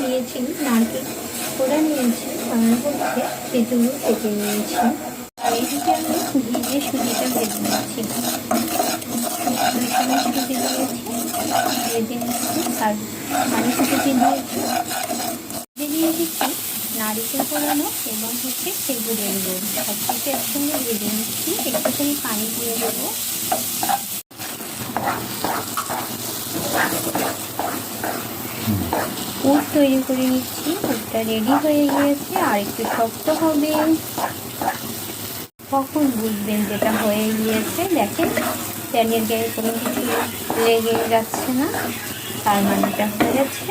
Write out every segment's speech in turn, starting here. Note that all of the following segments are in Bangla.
দিয়েছি, নারকেল কোড়া নিয়েছি, আর হচ্ছে খেজুর কেটে নিয়েছি। আর এদিকে আমি ভিজে সুজিটা ভেজে নিচ্ছি। সুজি দিয়েছি, ভেজে নিচ্ছি। আর পানি ফুটে দিয়েছি, দিয়ে দিচ্ছি নারিকেল কোড়ানো এবং হচ্ছে খেজুরের গুড়। সব কিছু একসঙ্গে ভেজে নিচ্ছি। একটুখানি পানি দিয়ে দেবো। পুর তৈরি করে নিচ্ছি। পুরটা রেডি হয়ে গিয়েছে। আর একটু শক্ত হবে, কখন বুঝবেন যেটা হয়ে গিয়েছে? দেখেন প্যানের গায়ে কোনো কিছু লেগে যাচ্ছে না, তার মানে এটা হয়ে গেছে।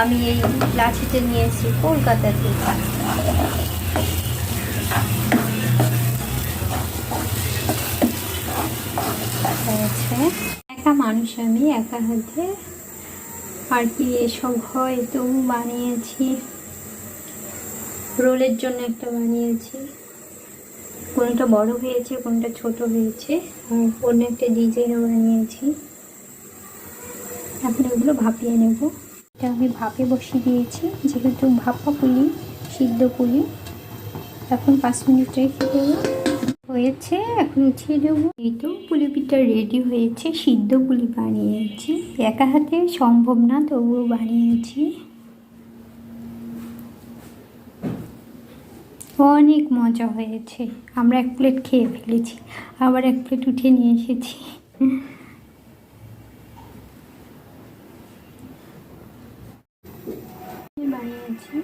আমি এই লাঠিতে নিয়েছি কলকাতা থেকে। হয়েছে। একা মানুষ, আমি একা হাতে আর কি এসব হয়, তবু বানিয়েছি। রোলের জন্য একটা বানিয়েছি, কোনটা বড় হয়েছে কোনটা ছোট হয়েছে। আর অন্য একটা ডিজাইনও বানিয়েছি। এখন এগুলো ভাপিয়ে নেব। এটা আমি ভাপে বসিয়ে দিয়েছি, যেহেতু ভাপা পুলি, সিদ্ধ পুলি। এখন 5 মিনিট রেখে দেবো। হয়েছে, এখন উঠিয়ে দেবো। এই তো পুলি পিঠা রেডি হয়েছে। সিদ্ধ পুলি বানিয়েছি, একা হাতে সম্ভব না, তবুও বানিয়েছি। অনেক মজা হয়েছে। আমরা 1 প্লেট খেয়ে ফেলেছি, আবার 1 প্লেট উঠে নিয়ে এসেছি। বানিয়েছি